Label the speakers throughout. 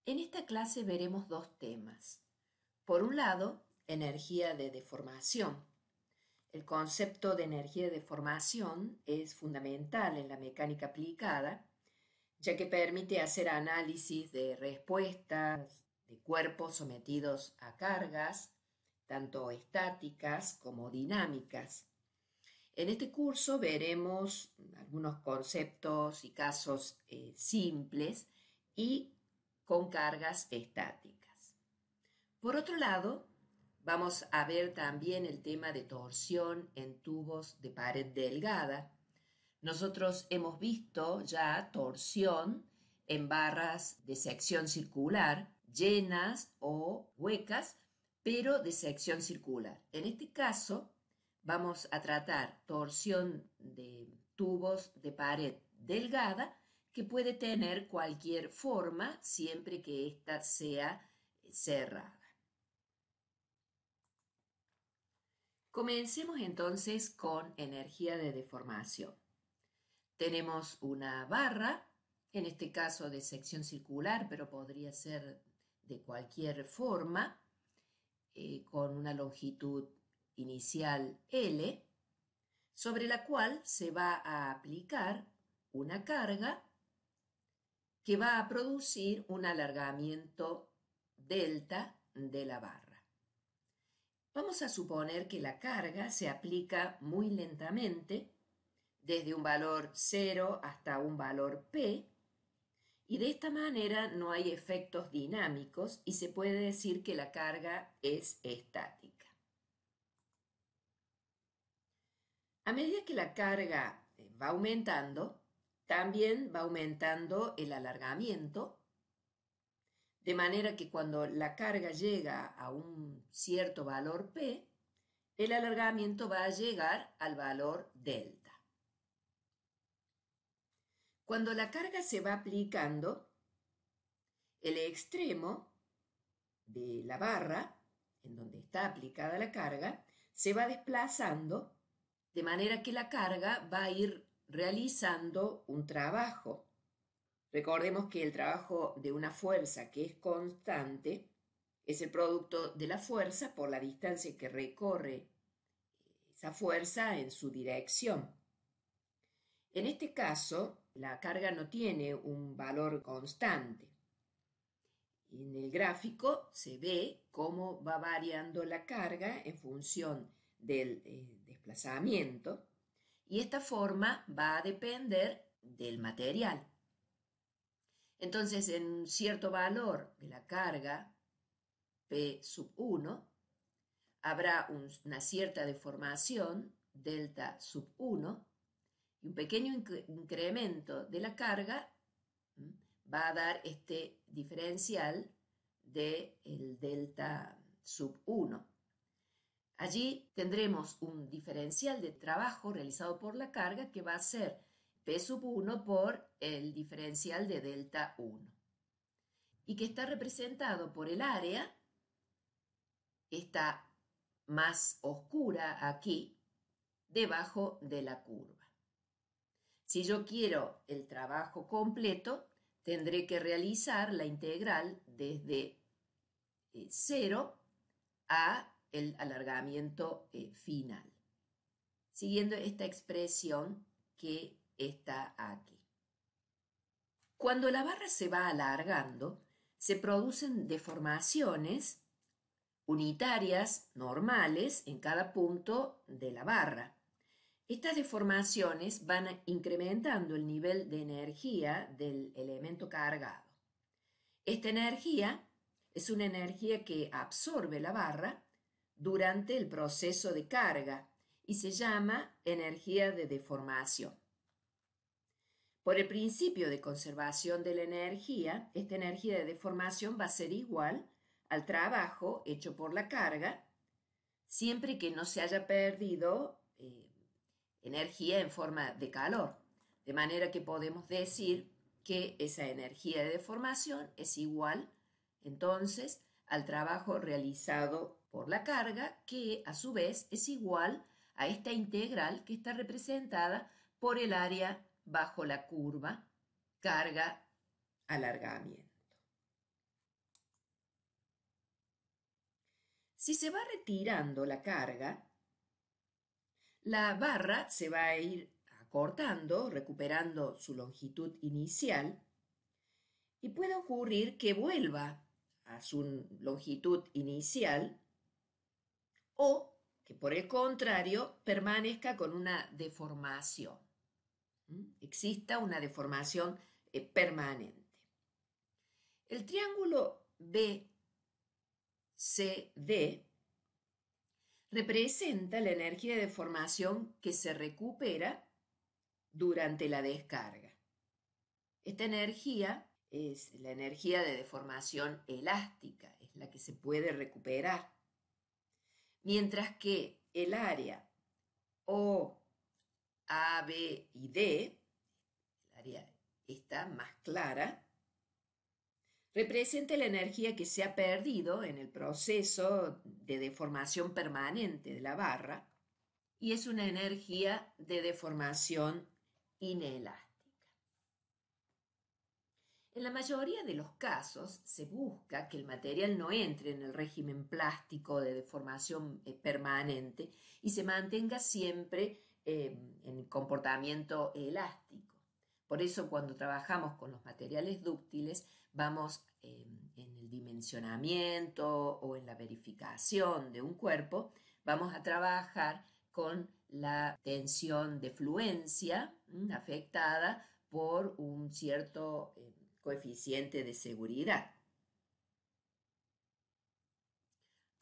Speaker 1: En esta clase veremos dos temas. Por un lado, energía de deformación. El concepto de energía de deformación es fundamental en la mecánica aplicada, ya que permite hacer análisis de respuestas de cuerpos sometidos a cargas, tanto estáticas como dinámicas. En este curso veremos algunos conceptos y casos simples y con cargas estáticas. Por otro lado, vamos a ver también el tema de torsión en tubos de pared delgada. Nosotros hemos visto ya torsión en barras de sección circular, llenas o huecas, pero de sección circular. En este caso, vamos a tratar torsión de tubos de pared delgada que puede tener cualquier forma siempre que ésta sea cerrada. Comencemos entonces con energía de deformación. Tenemos una barra, en este caso de sección circular, pero podría ser de cualquier forma, con una longitud inicial L, sobre la cual se va a aplicar una carga que va a producir un alargamiento delta de la barra. Vamos a suponer que la carga se aplica muy lentamente, desde un valor 0 hasta un valor P, y de esta manera no hay efectos dinámicos y se puede decir que la carga es estática. A medida que la carga va aumentando, también va aumentando el alargamiento, de manera que cuando la carga llega a un cierto valor P, el alargamiento va a llegar al valor delta. Cuando la carga se va aplicando, el extremo de la barra, en donde está aplicada la carga, se va desplazando de manera que la carga va a ir realizando un trabajo. Recordemos que el trabajo de una fuerza que es constante es el producto de la fuerza por la distancia que recorre esa fuerza en su dirección. En este caso, la carga no tiene un valor constante. En el gráfico se ve cómo va variando la carga en función del desplazamiento y esta forma va a depender del material. Entonces, en un cierto valor de la carga P sub 1, habrá una cierta deformación delta sub 1 y un pequeño incremento de la carga va a dar este diferencial del delta sub 1. Allí tendremos un diferencial de trabajo realizado por la carga que va a ser P sub 1 por el diferencial de delta 1 y que está representado por el área, está más oscura aquí, debajo de la curva. Si yo quiero el trabajo completo, tendré que realizar la integral desde 0 a el alargamiento final, siguiendo esta expresión que está aquí. Cuando la barra se va alargando, se producen deformaciones unitarias normales en cada punto de la barra. Estas deformaciones van incrementando el nivel de energía del elemento cargado. Esta energía es una energía que absorbe la barra durante el proceso de carga y se llama energía de deformación. Por el principio de conservación de la energía, esta energía de deformación va a ser igual al trabajo hecho por la carga, siempre que no se haya perdido energía en forma de calor. De manera que podemos decir que esa energía de deformación es igual, entonces, al trabajo realizado por la carga, que a su vez es igual a esta integral que está representada por el área bajo la curva carga-alargamiento. Si se va retirando la carga, la barra se va a ir acortando, recuperando su longitud inicial, y puede ocurrir que vuelva a su longitud inicial o que por el contrario permanezca con una deformación. Exista una deformación permanente. El triángulo BCD representa la energía de deformación que se recupera durante la descarga. Esta energía es la energía de deformación elástica, es la que se puede recuperar. Mientras que el área O, A, B y D, el área esta más clara, representa la energía que se ha perdido en el proceso de deformación permanente de la barra y es una energía de deformación inelástica. En la mayoría de los casos se busca que el material no entre en el régimen plástico de deformación permanente y se mantenga siempre en comportamiento elástico. Por eso cuando trabajamos con los materiales dúctiles vamos en el dimensionamiento o en la verificación de un cuerpo, vamos a trabajar con la tensión de fluencia afectada por un cierto coeficiente de seguridad.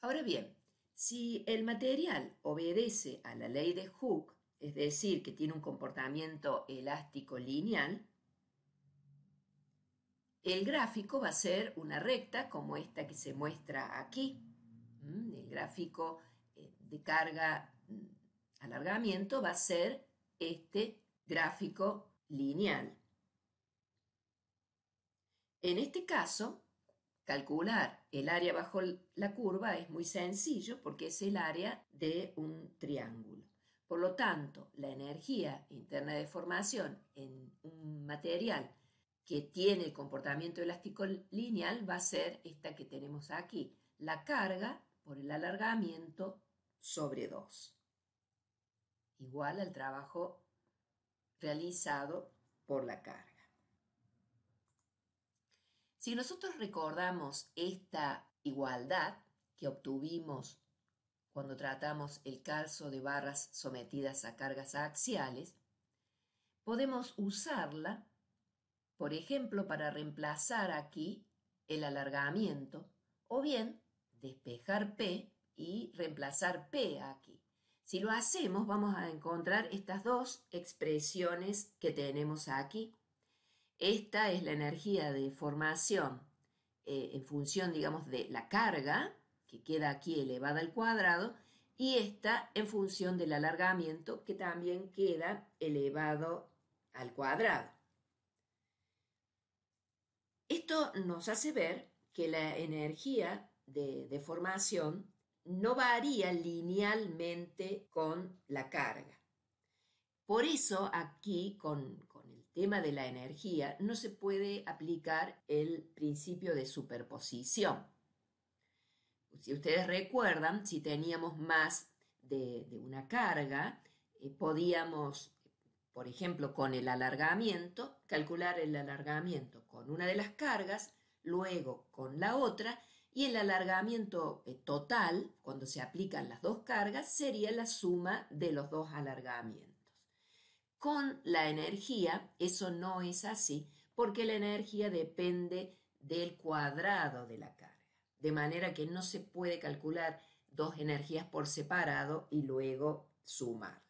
Speaker 1: Ahora bien, si el material obedece a la ley de Hooke, es decir, que tiene un comportamiento elástico lineal, el gráfico va a ser una recta como esta que se muestra aquí. El gráfico de carga alargamiento va a ser este gráfico lineal. En este caso, calcular el área bajo la curva es muy sencillo porque es el área de un triángulo. Por lo tanto, la energía interna de deformación en un material que tiene el comportamiento elástico lineal va a ser esta que tenemos aquí, la carga por el alargamiento sobre 2, igual al trabajo realizado por la carga. Si nosotros recordamos esta igualdad que obtuvimos cuando tratamos el caso de barras sometidas a cargas axiales, podemos usarla, por ejemplo, para reemplazar aquí el alargamiento o bien despejar P y reemplazar P aquí. Si lo hacemos, vamos a encontrar estas dos expresiones que tenemos aquí. Esta es la energía de deformación en función, digamos, de la carga, que queda aquí elevada al cuadrado, y esta en función del alargamiento, que también queda elevado al cuadrado. Esto nos hace ver que la energía de deformación no varía linealmente con la carga. Por eso aquí con el tema de la energía no se puede aplicar el principio de superposición. Si ustedes recuerdan, si teníamos más de una carga, podíamos, por ejemplo, con el alargamiento, calcular el alargamiento con una de las cargas, luego con la otra, y el alargamiento total, cuando se aplican las dos cargas, sería la suma de los dos alargamientos. Con la energía eso no es así porque la energía depende del cuadrado de la carga, de manera que no se puede calcular dos energías por separado y luego sumarlas.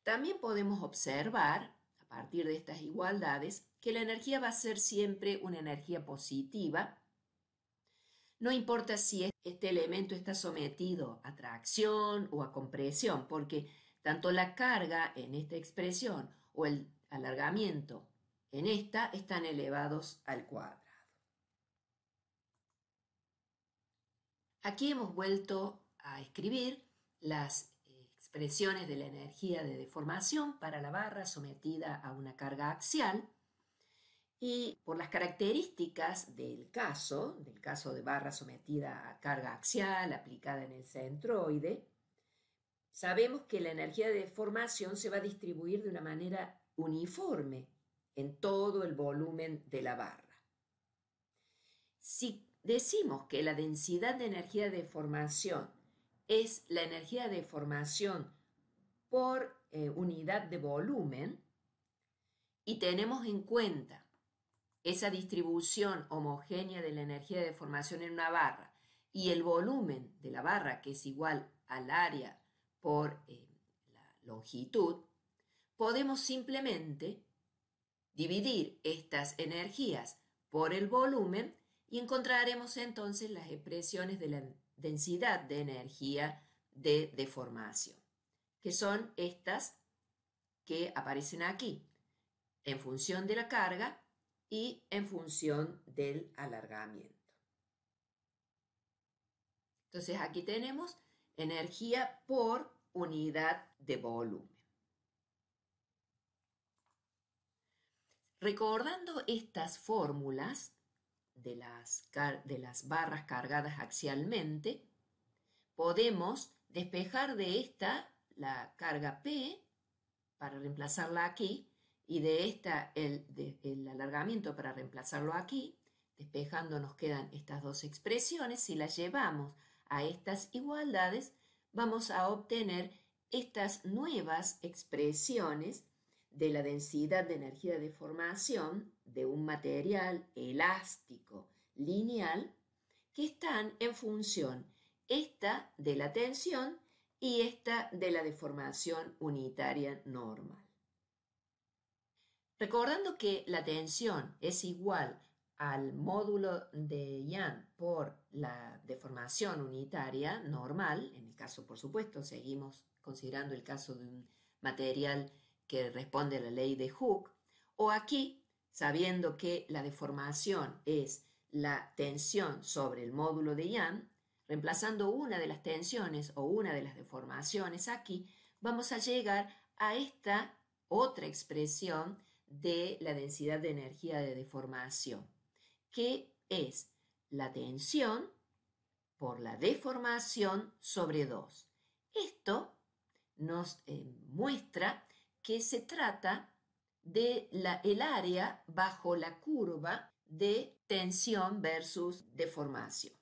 Speaker 1: También podemos observar, a partir de estas igualdades, que la energía va a ser siempre una energía positiva. No importa si este elemento está sometido a tracción o a compresión, porque tanto la carga en esta expresión o el alargamiento en esta están elevados al cuadrado. Aquí hemos vuelto a escribir las expresiones de la energía de deformación para la barra sometida a una carga axial Y por las características del caso de barra sometida a carga axial aplicada en el centroide, sabemos que la energía de deformación se va a distribuir de una manera uniforme en todo el volumen de la barra. Si decimos que la densidad de energía de deformación es la energía de deformación por unidad de volumen y tenemos en cuenta esa distribución homogénea de la energía de deformación en una barra y el volumen de la barra, que es igual al área por la longitud, podemos simplemente dividir estas energías por el volumen y encontraremos entonces las expresiones de la densidad de energía de deformación, que son estas que aparecen aquí, en función de la carga y en función del alargamiento. Entonces aquí tenemos energía por unidad de volumen. Recordando estas fórmulas de las barras cargadas axialmente, podemos despejar de esta la carga P para reemplazarla aquí y de esta el alargamiento para reemplazarlo aquí. Despejando nos quedan estas dos expresiones. Si las llevamos a estas igualdades, vamos a obtener estas nuevas expresiones de la densidad de energía de deformación de un material elástico lineal que están en función esta de la tensión y esta de la deformación unitaria normal. Recordando que la tensión es igual al módulo de Young por la deformación unitaria normal, en el caso, por supuesto, seguimos considerando el caso de un material que responde a la ley de Hooke, o aquí, sabiendo que la deformación es la tensión sobre el módulo de Young, reemplazando una de las tensiones o una de las deformaciones aquí, vamos a llegar a esta otra expresión de la densidad de energía de deformación, que es la tensión por la deformación sobre 2. Esto nos muestra que se trata de el área bajo la curva de tensión versus deformación,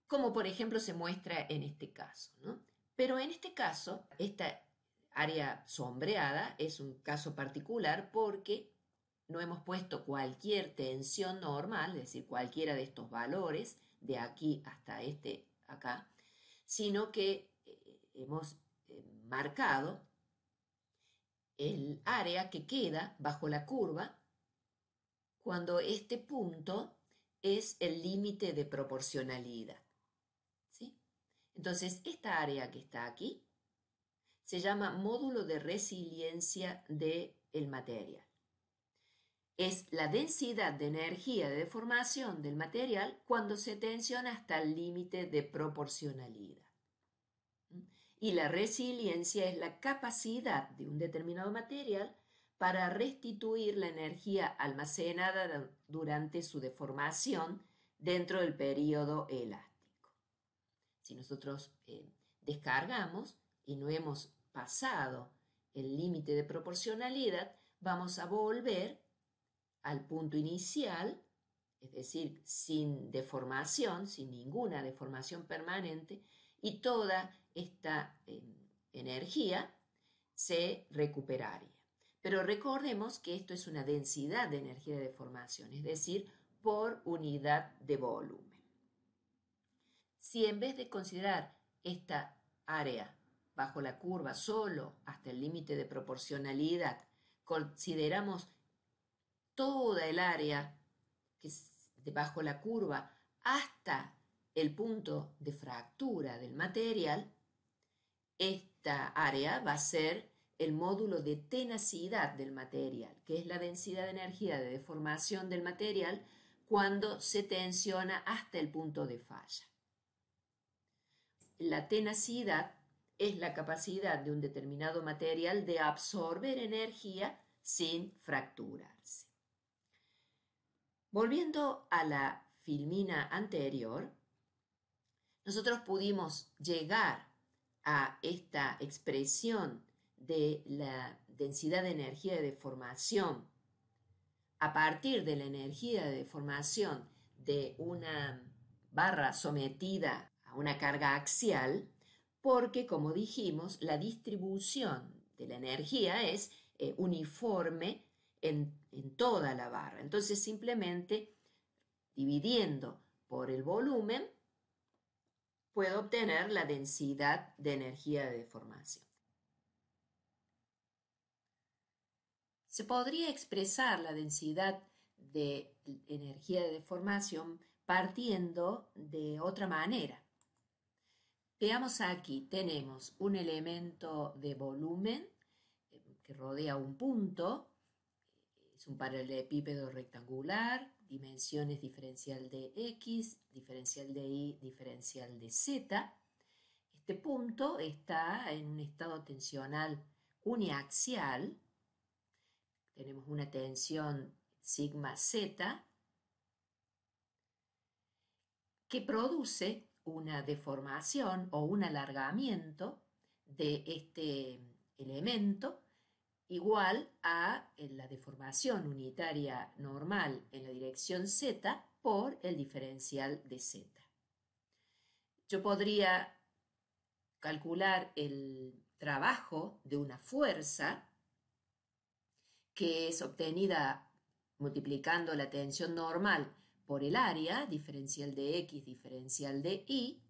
Speaker 1: como por ejemplo se muestra en este caso, ¿no? Pero en este caso, esta área sombreada es un caso particular porque no hemos puesto cualquier tensión normal, es decir, cualquiera de estos valores de aquí hasta este acá, sino que hemos marcado el área que queda bajo la curva cuando este punto es el límite de proporcionalidad, ¿sí? Entonces, esta área que está aquí se llama módulo de resiliencia del material. Es la densidad de energía de deformación del material cuando se tensiona hasta el límite de proporcionalidad. Y la resiliencia es la capacidad de un determinado material para restituir la energía almacenada durante su deformación dentro del periodo elástico. Si nosotros descargamos y no hemos pasado el límite de proporcionalidad, vamos a volver al punto inicial, es decir, sin deformación, sin ninguna deformación permanente, y toda esta energía se recuperaría. Pero recordemos que esto es una densidad de energía de deformación, es decir, por unidad de volumen. Si en vez de considerar esta área bajo la curva solo hasta el límite de proporcionalidad, consideramos toda el área que es bajo la curva hasta el punto de fractura del material, esta área va a ser el módulo de tenacidad del material, que es la densidad de energía de deformación del material cuando se tensiona hasta el punto de falla. La tenacidad es la capacidad de un determinado material de absorber energía sin fracturarse. Volviendo a la filmina anterior, nosotros pudimos llegar a esta expresión de la densidad de energía de deformación a partir de la energía de deformación de una barra sometida a una carga axial, porque, como dijimos, la distribución de la energía es uniforme en toda la barra. Entonces, simplemente dividiendo por el volumen, puedo obtener la densidad de energía de deformación. Se podría expresar la densidad de energía de deformación partiendo de otra manera. Veamos aquí, tenemos un elemento de volumen que rodea un punto, es un paralelepípedo rectangular, dimensiones diferencial de X, diferencial de Y, diferencial de Z. Este punto está en un estado tensional uniaxial. Tenemos una tensión sigma Z que produce una deformación o un alargamiento de este elemento igual a la deformación unitaria normal en la dirección Z por el diferencial de Z. Yo podría calcular el trabajo de una fuerza que es obtenida multiplicando la tensión normal por el área, diferencial de X, diferencial de Y,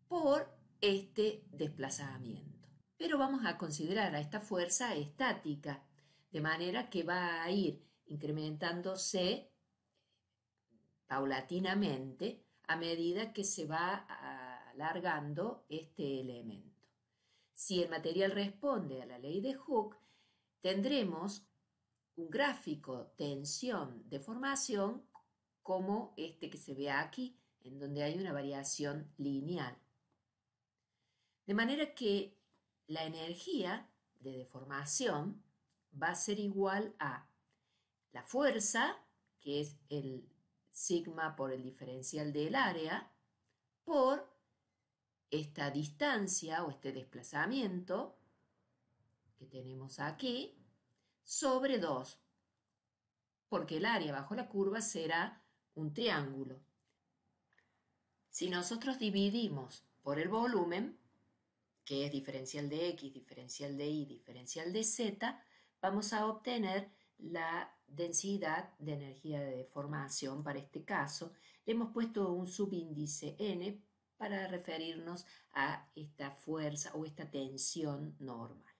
Speaker 1: por este desplazamiento. Pero vamos a considerar a esta fuerza estática, de manera que va a ir incrementándose paulatinamente a medida que se va alargando este elemento. Si el material responde a la ley de Hooke, tendremos un gráfico tensión-deformación como este que se ve aquí, en donde hay una variación lineal. De manera que la energía de deformación va a ser igual a la fuerza, que es el sigma por el diferencial del área, por esta distancia o este desplazamiento que tenemos aquí, sobre 2, porque el área bajo la curva será un triángulo. Si nosotros dividimos por el volumen, que es diferencial de X, diferencial de Y, diferencial de Z, vamos a obtener la densidad de energía de deformación. Para este caso, le hemos puesto un subíndice N para referirnos a esta fuerza o esta tensión normal.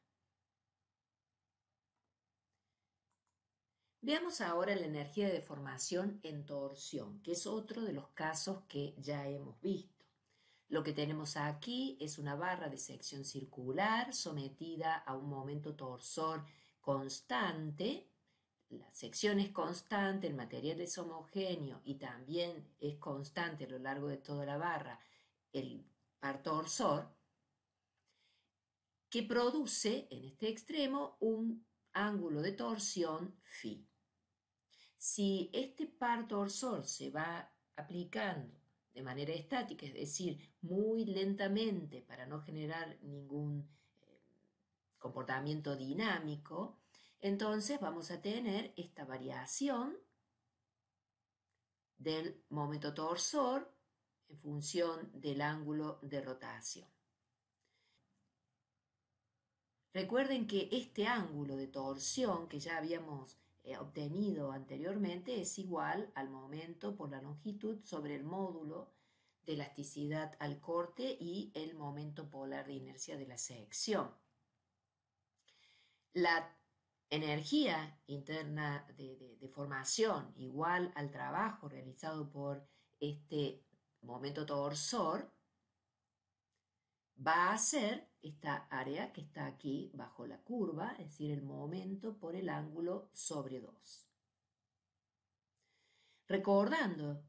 Speaker 1: Veamos ahora la energía de deformación en torsión, que es otro de los casos que ya hemos visto. Lo que tenemos aquí es una barra de sección circular sometida a un momento torsor constante. La sección es constante, el material es homogéneo y también es constante a lo largo de toda la barra el par torsor, que produce en este extremo un ángulo de torsión phi. Si este par torsor se va aplicando de manera estática, es decir, muy lentamente para no generar ningún comportamiento dinámico, entonces vamos a tener esta variación del momento torsor en función del ángulo de rotación. Recuerden que este ángulo de torsión que ya habíamos obtenido anteriormente es igual al momento por la longitud sobre el módulo de elasticidad al corte y el momento polar de inercia de la sección. La energía interna de deformación igual al trabajo realizado por este momento torsor va a ser esta área que está aquí bajo la curva, es decir, el momento por el ángulo sobre 2. Recordando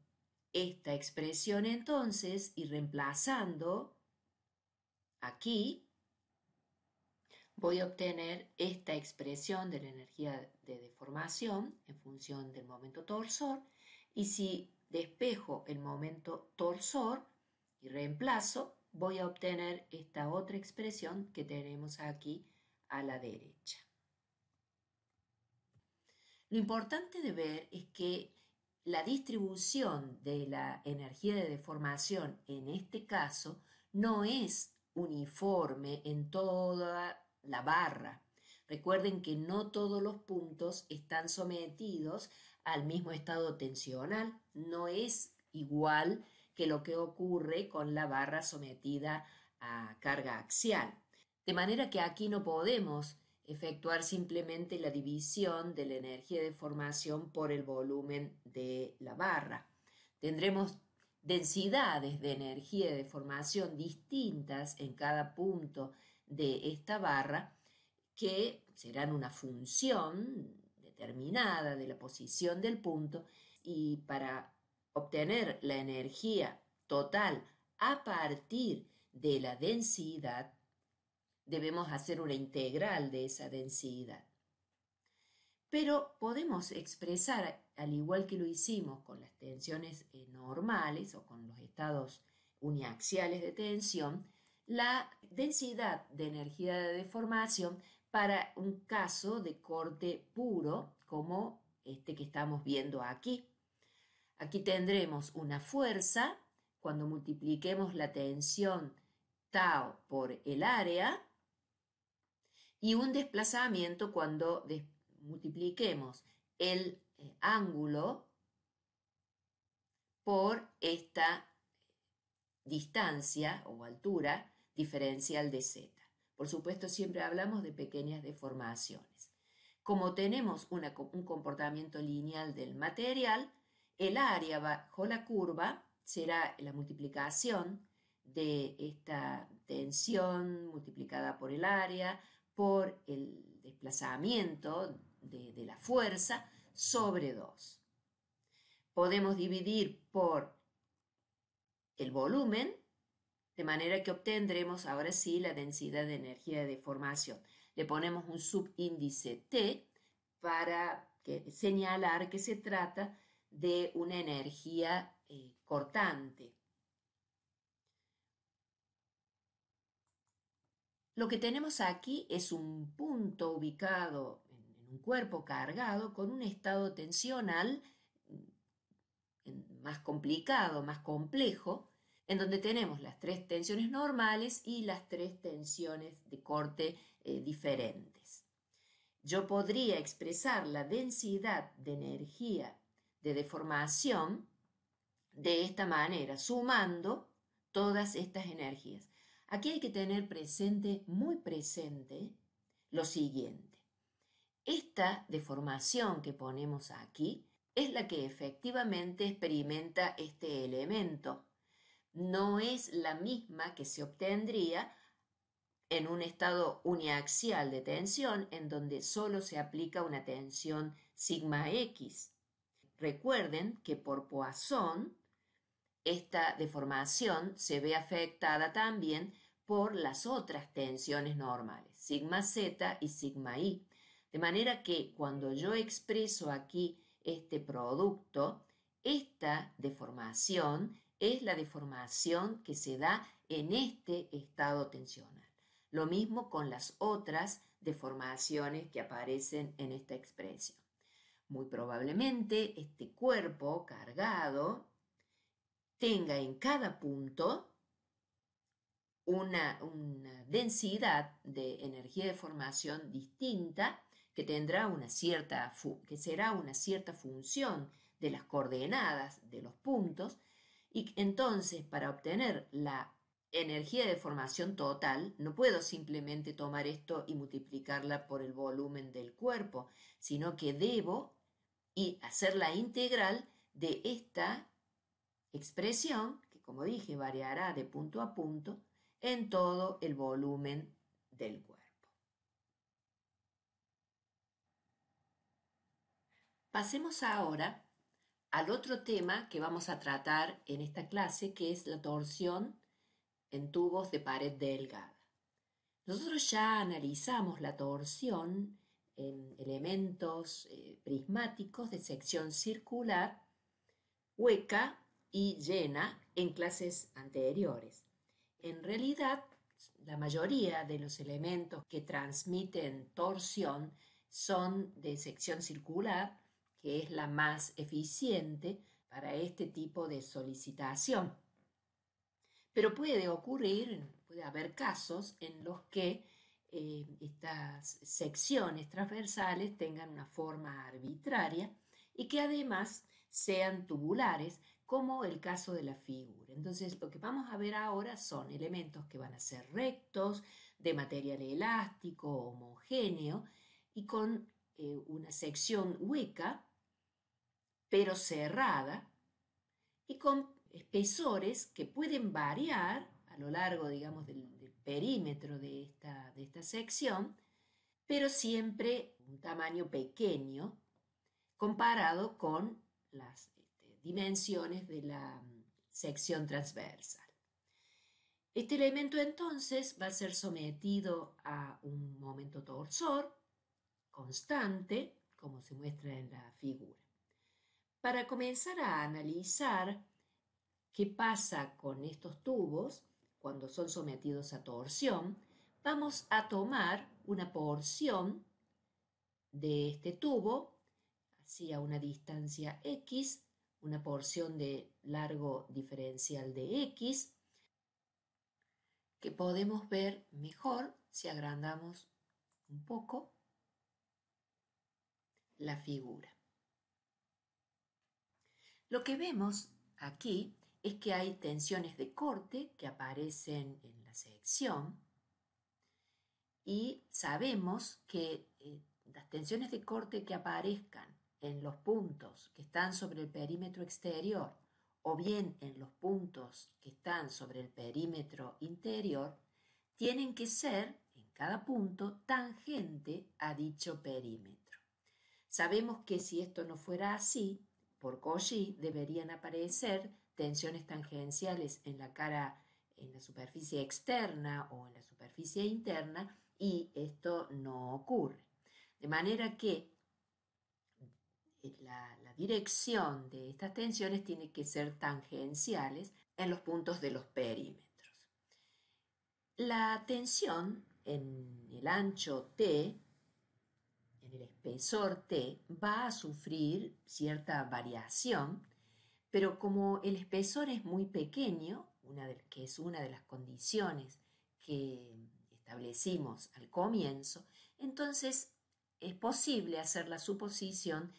Speaker 1: esta expresión entonces y reemplazando aquí, voy a obtener esta expresión de la energía de deformación en función del momento torsor, y si despejo el momento torsor y reemplazo, voy a obtener esta otra expresión que tenemos aquí a la derecha. Lo importante de ver es que la distribución de la energía de deformación en este caso no es uniforme en toda la barra. Recuerden que no todos los puntos están sometidos al mismo estado tensional, no es igual que lo que ocurre con la barra sometida a carga axial. De manera que aquí no podemos efectuar simplemente la división de la energía de deformación por el volumen de la barra. Tendremos densidades de energía de deformación distintas en cada punto de esta barra, que serán una función determinada de la posición del punto, y para obtener la energía total a partir de la densidad debemos hacer una integral de esa densidad. Pero podemos expresar, al igual que lo hicimos con las tensiones normales o con los estados uniaxiales de tensión, la densidad de energía de deformación para un caso de corte puro como este que estamos viendo aquí. Aquí tendremos una fuerza cuando multipliquemos la tensión tau por el área, y un desplazamiento cuando multipliquemos el ángulo por esta distancia o altura diferencial de z. Por supuesto, siempre hablamos de pequeñas deformaciones. Como tenemos un comportamiento lineal del material, el área bajo la curva será la multiplicación de esta tensión multiplicada por el área por el desplazamiento de la fuerza sobre 2. Podemos dividir por el volumen, de manera que obtendremos ahora sí la densidad de energía de deformación. Le ponemos un subíndice T para señalar que se trata de una energía cortante. Lo que tenemos aquí es un punto ubicado en un cuerpo cargado con un estado tensional más complicado, más complejo, en donde tenemos las 3 tensiones normales y las 3 tensiones de corte diferentes. Yo podría expresar la densidad de energía de deformación de esta manera, sumando todas estas energías. Aquí hay que tener presente, muy presente, lo siguiente. Esta deformación que ponemos aquí es la que efectivamente experimenta este elemento. No es la misma que se obtendría en un estado uniaxial de tensión, en donde solo se aplica una tensión sigma X. Recuerden que por Poisson esta deformación se ve afectada también por las otras tensiones normales, sigma z y sigma i. De manera que cuando yo expreso aquí este producto, esta deformación es la deformación que se da en este estado tensional. Lo mismo con las otras deformaciones que aparecen en esta expresión. Muy probablemente este cuerpo cargado tenga en cada punto una densidad de energía de formación distinta que será una cierta función de las coordenadas de los puntos, y entonces para obtener la energía de formación total no puedo simplemente tomar esto y multiplicarla por el volumen del cuerpo, sino que debo hacer la integral de esta expresión, que como dije variará de punto a punto, en todo el volumen del cuerpo. Pasemos ahora al otro tema que vamos a tratar en esta clase, que es la torsión en tubos de pared delgada. Nosotros ya analizamos la torsión en elementos prismáticos de sección circular, hueca y llena en clases anteriores. En realidad, la mayoría de los elementos que transmiten torsión son de sección circular, que es la más eficiente para este tipo de solicitación. Pero puede haber casos en los que estas secciones transversales tengan una forma arbitraria y que además sean tubulares, como el caso de la figura. Entonces, lo que vamos a ver ahora son elementos que van a ser rectos, de material elástico, homogéneo, y con una sección hueca, pero cerrada, y con espesores que pueden variar a lo largo, digamos, del perímetro de esta sección, pero siempre un tamaño pequeño comparado con las dimensiones de la sección transversal. Este elemento entonces va a ser sometido a un momento torsor constante, como se muestra en la figura. Para comenzar a analizar qué pasa con estos tubos cuando son sometidos a torsión, vamos a tomar una porción de este tubo, así a una distancia x, una porción de largo diferencial de x, que podemos ver mejor si agrandamos un poco la figura. Lo que vemos aquí es que hay tensiones de corte que aparecen en la sección y sabemos que las tensiones de corte que aparezcan en los puntos que están sobre el perímetro exterior o bien en los puntos que están sobre el perímetro interior tienen que ser en cada punto tangente a dicho perímetro. Sabemos que si esto no fuera así, por Cauchy deberían aparecer tensiones tangenciales en la superficie externa o en la superficie interna, y esto no ocurre. De manera que la dirección de estas tensiones tiene que ser tangenciales en los puntos de los perímetros. La tensión en el ancho T, en el espesor T, va a sufrir cierta variación, pero como el espesor es muy pequeño, que es una de las condiciones que establecimos al comienzo, entonces es posible hacer la suposición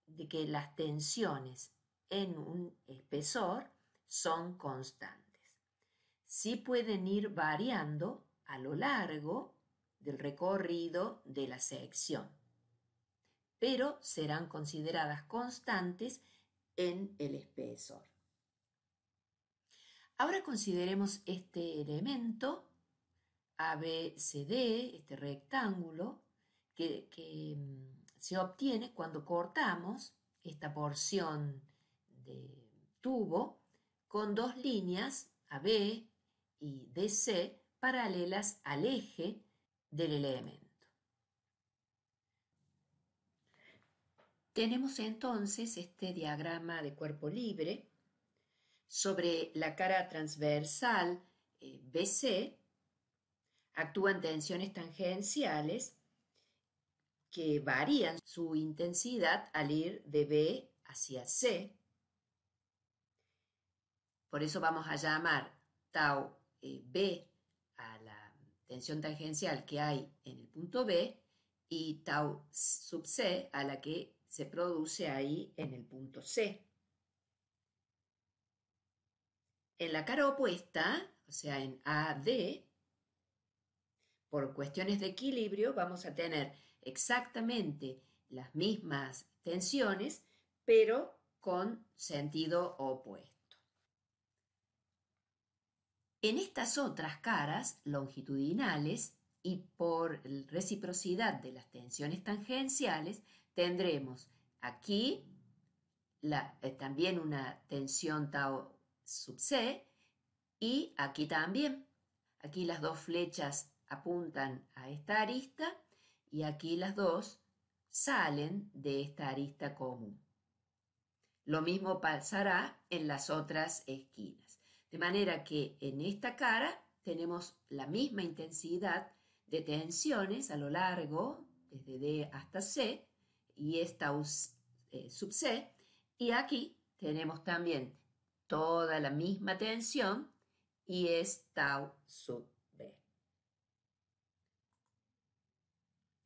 Speaker 1: de que las tensiones en un espesor son constantes. Sí pueden ir variando a lo largo del recorrido de la sección, pero serán consideradas constantes en el espesor. Ahora consideremos este elemento ABCD, este rectángulo, que se obtiene cuando cortamos esta porción de tubo con dos líneas AB y DC paralelas al eje del elemento. Tenemos entonces este diagrama de cuerpo libre. Sobre la cara transversal BC actúan tensiones tangenciales que varían su intensidad al ir de B hacia C. Por eso vamos a llamar tau B a la tensión tangencial que hay en el punto B y tau sub C a la que se produce ahí en el punto C. En la cara opuesta, o sea, en AD, por cuestiones de equilibrio, vamos a tener exactamente las mismas tensiones, pero con sentido opuesto. En estas otras caras longitudinales y por reciprocidad de las tensiones tangenciales, tendremos aquí también una tensión tau sub C, y aquí también. Aquí las dos flechas apuntan a esta arista y aquí las dos salen de esta arista común. Lo mismo pasará en las otras esquinas. De manera que en esta cara tenemos la misma intensidad de tensiones a lo largo, desde D hasta C, y es tau sub C, y aquí tenemos también toda la misma tensión y es tau sub B.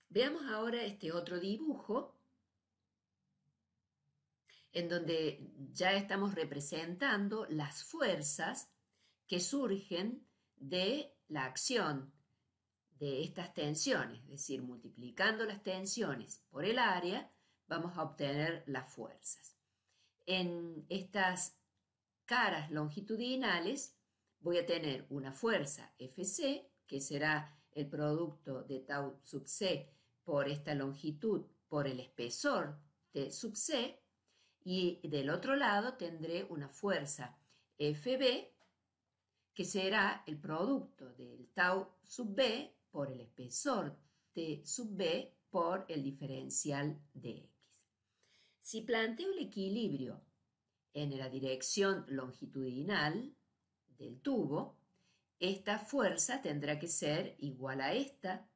Speaker 1: Veamos ahora este otro dibujo en donde ya estamos representando las fuerzas que surgen de la acción de estas tensiones, es decir, multiplicando las tensiones por el área, vamos a obtener las fuerzas. En estas caras longitudinales voy a tener una fuerza Fc, que será el producto de tau sub c por esta longitud por el espesor T sub c, y del otro lado tendré una fuerza Fb, que será el producto del tau sub b por el espesor T sub b por el diferencial de x. Si planteo el equilibrio en la dirección longitudinal del tubo, esta fuerza tendrá que ser igual a esta.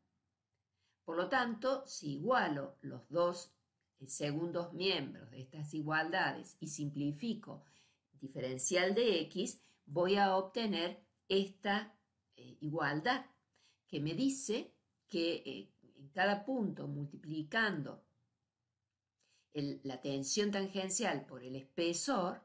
Speaker 1: Por lo tanto, si igualo los dos segundos miembros de estas igualdades y simplifico diferencial de x, voy a obtener esta igualdad que me dice que en cada punto, multiplicando la tensión tangencial por el espesor,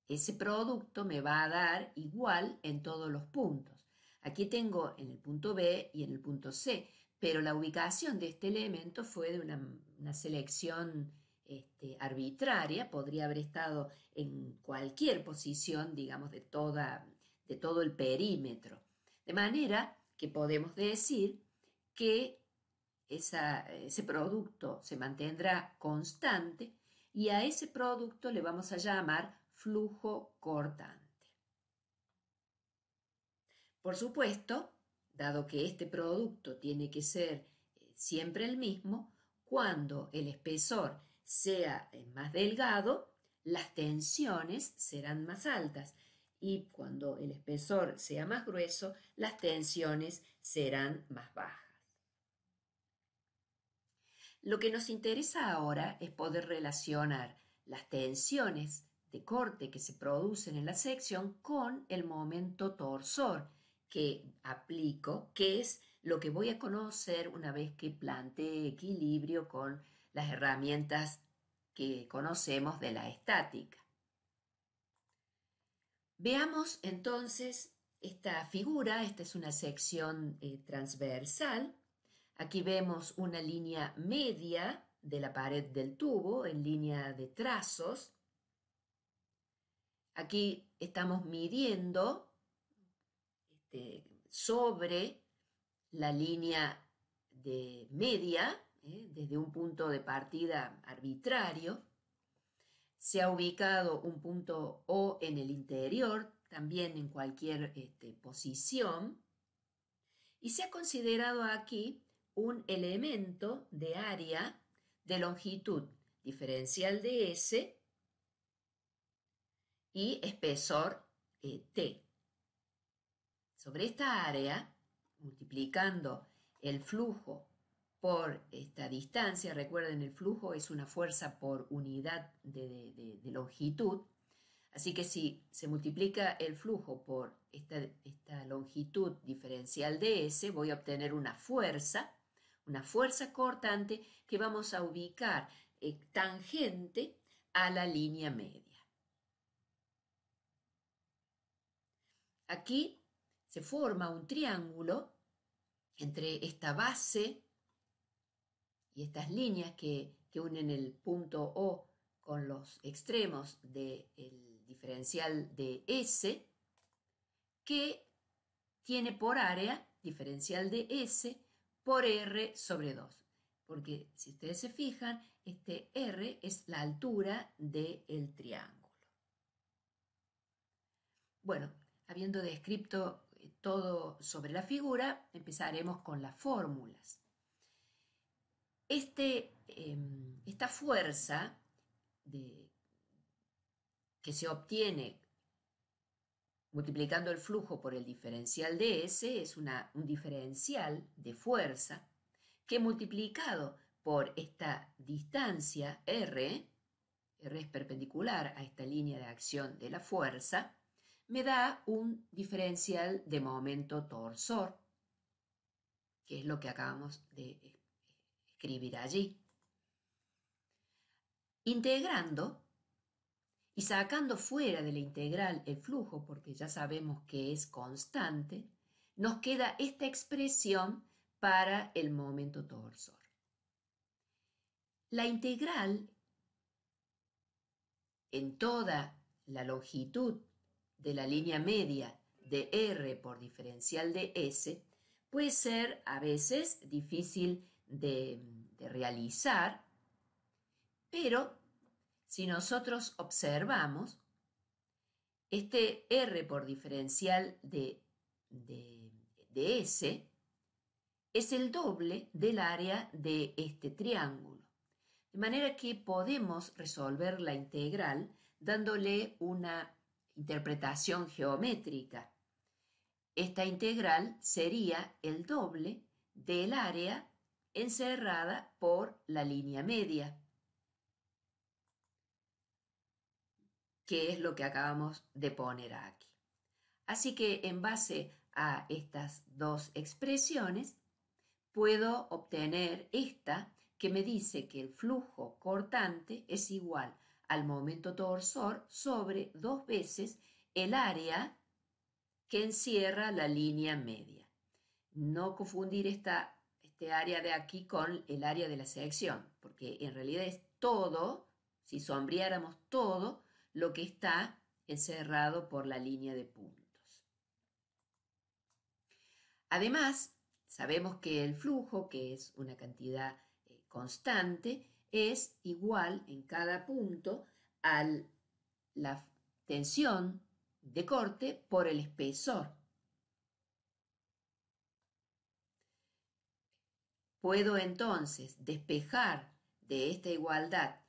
Speaker 1: ese producto me va a dar igual en todos los puntos. Aquí tengo en el punto B y en el punto C, pero la ubicación de este elemento fue de una selección arbitraria, podría haber estado en cualquier posición, digamos, de todo el perímetro. De manera que podemos decir que ese producto se mantendrá constante y a ese producto le vamos a llamar flujo cortante. Por supuesto, dado que este producto tiene que ser siempre el mismo, cuando el espesor sea más delgado, las tensiones serán más altas y cuando el espesor sea más grueso, las tensiones serán más bajas. Lo que nos interesa ahora es poder relacionar las tensiones de corte que se producen en la sección con el momento torsor que aplico, que es lo que voy a conocer una vez que plantee equilibrio con las herramientas que conocemos de la estática. Veamos entonces esta figura. Esta es una sección transversal. Aquí vemos una línea media de la pared del tubo en línea de trazos. Aquí estamos midiendo sobre la línea de media, desde un punto de partida arbitrario. Se ha ubicado un punto O en el interior, también en cualquier posición. Y se ha considerado aquí un elemento de área de longitud diferencial de S y espesor T. Sobre esta área, multiplicando el flujo por esta distancia, recuerden, el flujo es una fuerza por unidad de longitud, así que si se multiplica el flujo por esta longitud diferencial de S, voy a obtener una fuerza cortante que vamos a ubicar tangente a la línea media. Aquí se forma un triángulo entre esta base y estas líneas que unen el punto O con los extremos del diferencial de S, que tiene por área diferencial de S por R sobre 2. Porque si ustedes se fijan, este R es la altura del triángulo. Bueno, habiendo descrito todo sobre la figura, empezaremos con las fórmulas. Esta fuerza que se obtiene multiplicando el flujo por el diferencial de S es un diferencial de fuerza que multiplicado por esta distancia R es perpendicular a esta línea de acción de la fuerza, me da un diferencial de momento torsor, que es lo que acabamos de escribir allí. Integrando y sacando fuera de la integral el flujo, porque ya sabemos que es constante, nos queda esta expresión para el momento torsor. La integral en toda la longitud de la línea media de R por diferencial de S puede ser a veces difícil de realizar, pero si nosotros observamos, este R por diferencial de S es el doble del área de este triángulo. De manera que podemos resolver la integral dándole una interpretación geométrica. Esta integral sería el doble del área encerrada por la línea media, que es lo que acabamos de poner aquí. Así que en base a estas dos expresiones, puedo obtener esta que me dice que el flujo cortante es igual al momento torsor sobre 2 veces el área que encierra la línea media. No confundir este área de aquí con el área de la sección, porque en realidad es todo, si sombreáramos todo, lo que está encerrado por la línea de puntos. Además, sabemos que el flujo, que es una cantidad constante, es igual en cada punto a la tensión de corte por el espesor. Puedo entonces despejar de esta igualdad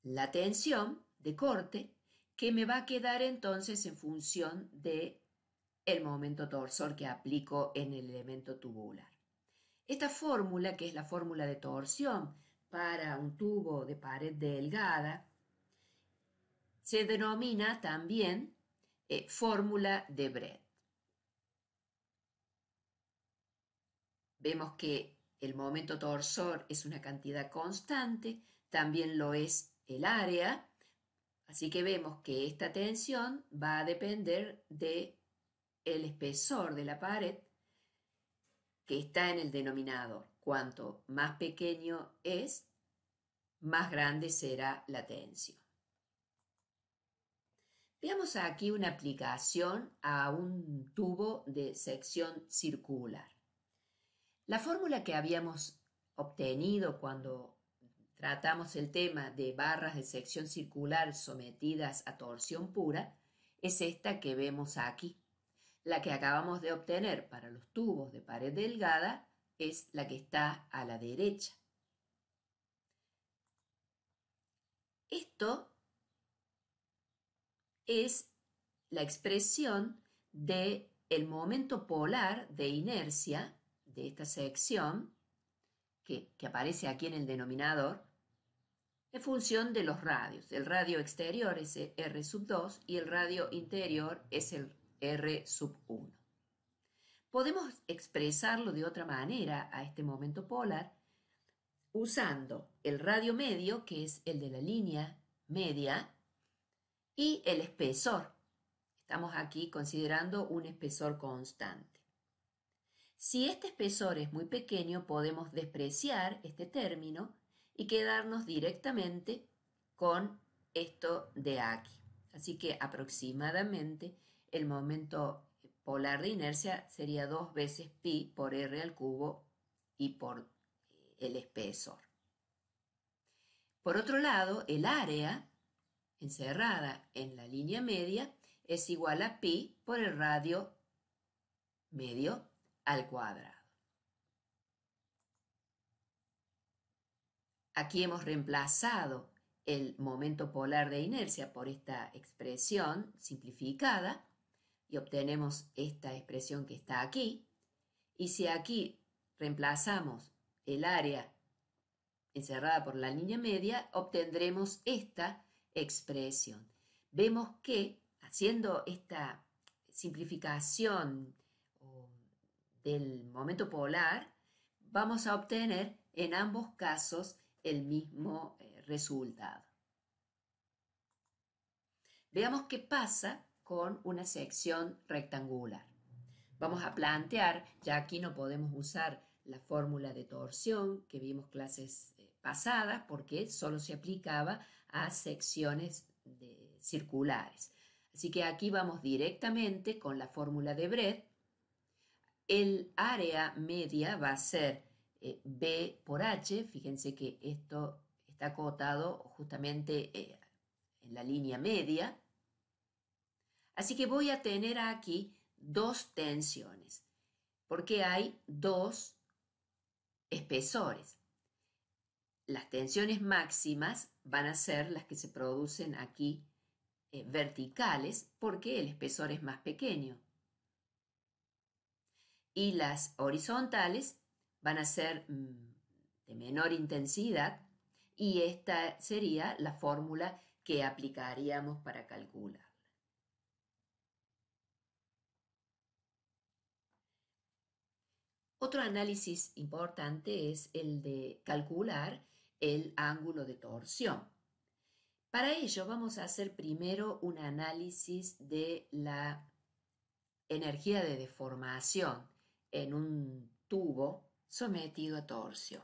Speaker 1: la tensión de corte que me va a quedar entonces en función de el momento torsor que aplico en el elemento tubular. Esta fórmula, que es la fórmula de torsión para un tubo de pared delgada, se denomina también fórmula de Brett. Vemos que el momento torsor es una cantidad constante, también lo es el área, así que vemos que esta tensión va a depender del espesor de la pared que está en el denominador. Cuanto más pequeño es, más grande será la tensión. Veamos aquí una aplicación a un tubo de sección circular. La fórmula que habíamos obtenido cuando tratamos el tema de barras de sección circular sometidas a torsión pura es esta que vemos aquí. La que acabamos de obtener para los tubos de pared delgada es la que está a la derecha. Esto es la expresión del momento polar de inercia de esta sección que aparece aquí en el denominador en función de los radios. El radio exterior es el R sub 2 y el radio interior es el R sub 1. Podemos expresarlo de otra manera a este momento polar usando el radio medio, que es el de la línea media, y el espesor. Estamos aquí considerando un espesor constante. Si este espesor es muy pequeño, podemos despreciar este término y quedarnos directamente con esto de aquí. Así que aproximadamente el momento polar de inercia sería 2 veces pi por r al cubo y por el espesor. Por otro lado, el área encerrada en la línea media es igual a pi por el radio medio al cuadrado. Aquí hemos reemplazado el momento polar de inercia por esta expresión simplificada y obtenemos esta expresión que está aquí. Y si aquí reemplazamos el área encerrada por la línea media, obtendremos esta expresión. Vemos que haciendo esta simplificación del momento polar, vamos a obtener en ambos casos el mismo resultado. Veamos qué pasa con una sección rectangular. Vamos a plantear, ya aquí no podemos usar la fórmula de torsión que vimos clases pasadas porque solo se aplicaba a secciones circulares. Así que aquí vamos directamente con la fórmula de Brett. El área media va a ser B por H. Fíjense que esto está acotado justamente en la línea media. Así que voy a tener aquí dos tensiones, porque hay dos espesores. Las tensiones máximas van a ser las que se producen aquí verticales, porque el espesor es más pequeño. Y las horizontales van a ser de menor intensidad, y esta sería la fórmula que aplicaríamos para calcular. Otro análisis importante es el de calcular el ángulo de torsión. Para ello vamos a hacer primero un análisis de la energía de deformación en un tubo sometido a torsión.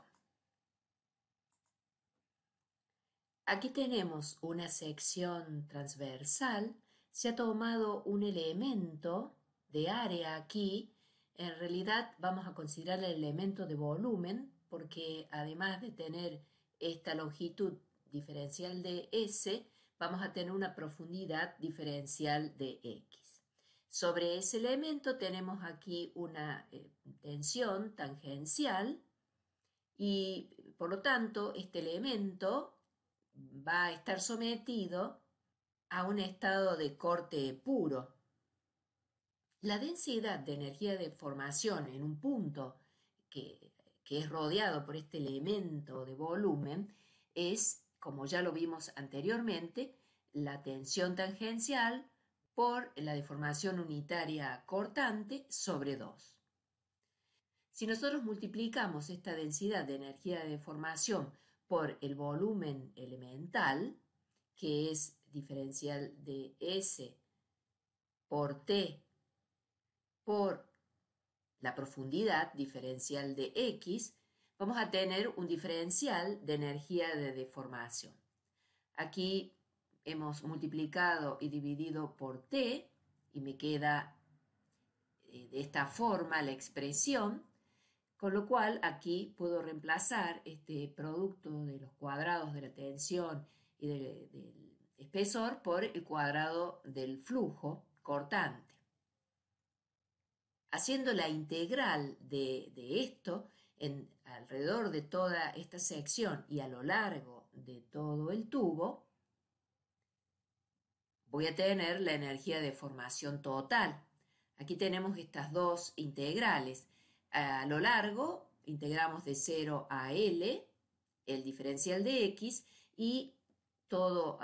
Speaker 1: Aquí tenemos una sección transversal, se ha tomado un elemento de área aquí. En realidad vamos a considerar el elemento de volumen porque además de tener esta longitud diferencial de S, vamos a tener una profundidad diferencial de X. Sobre ese elemento tenemos aquí una tensión tangencial y por lo tanto este elemento va a estar sometido a un estado de corte puro. La densidad de energía de formación en un punto que es rodeado por este elemento de volumen es, como ya lo vimos anteriormente, la tensión tangencial por la deformación unitaria cortante sobre 2. Si nosotros multiplicamos esta densidad de energía de deformación por el volumen elemental, que es diferencial de S por T por la profundidad diferencial de X, vamos a tener un diferencial de energía de deformación. Aquí hemos multiplicado y dividido por T y me queda de esta forma la expresión, con lo cual aquí puedo reemplazar este producto de los cuadrados de la tensión y del espesor por el cuadrado del flujo cortante. Haciendo la integral de esto alrededor de toda esta sección y a lo largo de todo el tubo, voy a tener la energía de formación total. Aquí tenemos estas dos integrales. A lo largo integramos de 0 a L el diferencial de X y todo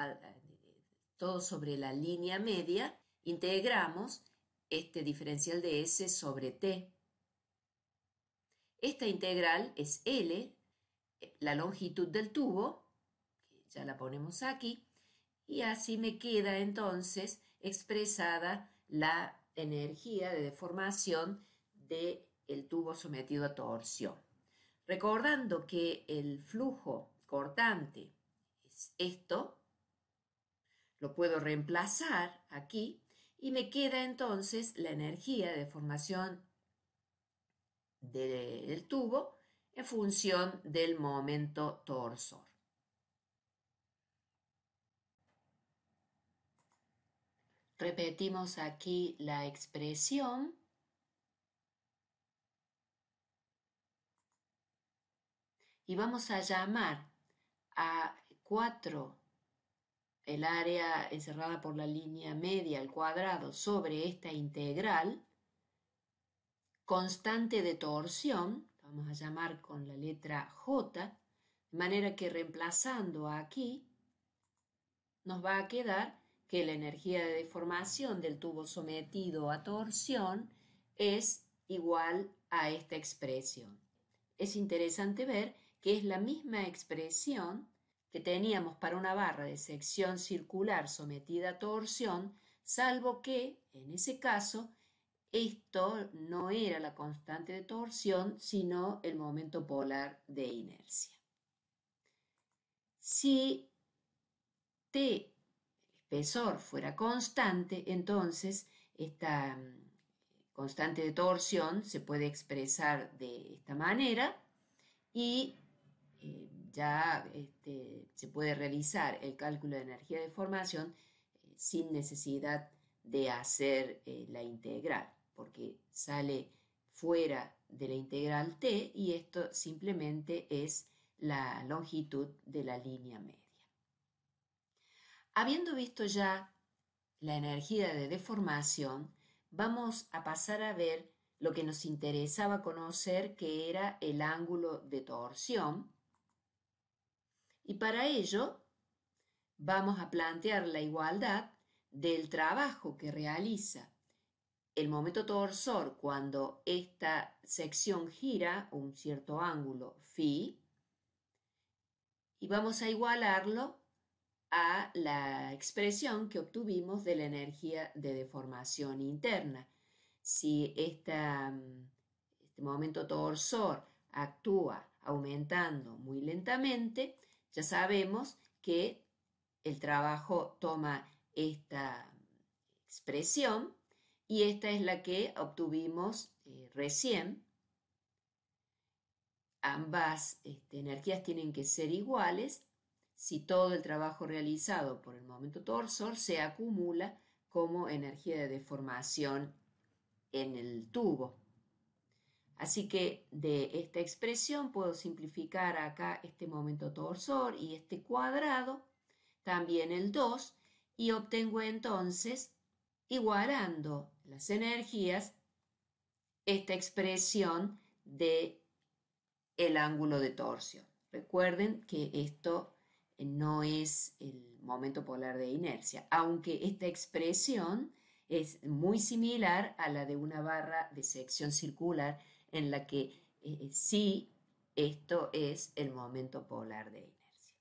Speaker 1: sobre la línea media integramos este diferencial de S sobre T. Esta integral es L, la longitud del tubo, que ya la ponemos aquí, y así me queda entonces expresada la energía de deformación del tubo sometido a torsión. Recordando que el flujo cortante es esto, lo puedo reemplazar aquí y me queda entonces la energía de deformación del tubo en función del momento torsor. Repetimos aquí la expresión y vamos a llamar a 4, el área encerrada por la línea media al cuadrado sobre esta integral, constante de torsión, vamos a llamar con la letra J, de manera que reemplazando aquí nos va a quedar que la energía de deformación del tubo sometido a torsión es igual a esta expresión. Es interesante ver que es la misma expresión que teníamos para una barra de sección circular sometida a torsión, salvo que, en ese caso, esto no era la constante de torsión, sino el momento polar de inercia. Si T, el espesor, fuera constante, entonces esta constante de torsión se puede expresar de esta manera y ya se puede realizar el cálculo de energía de deformación sin necesidad de hacer la integral, porque sale fuera de la integral t y esto simplemente es la longitud de la línea media. Habiendo visto ya la energía de deformación, vamos a pasar a ver lo que nos interesaba conocer, que era el ángulo de torsión. Y para ello vamos a plantear la igualdad del trabajo que realiza el momento torsor cuando esta sección gira un cierto ángulo phi, y vamos a igualarlo a la expresión que obtuvimos de la energía de deformación interna. Si este momento torsor actúa aumentando muy lentamente, ya sabemos que el trabajo toma esta expresión y esta es la que obtuvimos recién. Ambas energías tienen que ser iguales si todo el trabajo realizado por el momento torsor se acumula como energía de deformación en el tubo. Así que de esta expresión puedo simplificar acá este momento torsor y este cuadrado, también el 2, y obtengo entonces, igualando las energías, esta expresión de el ángulo de torsión. Recuerden que esto no es el momento polar de inercia, aunque esta expresión es muy similar a la de una barra de sección circular en la que sí, esto es el momento polar de inercia.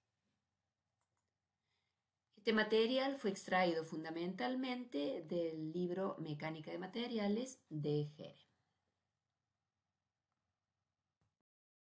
Speaker 1: Este material fue extraído fundamentalmente del libro Mecánica de Materiales de Gere.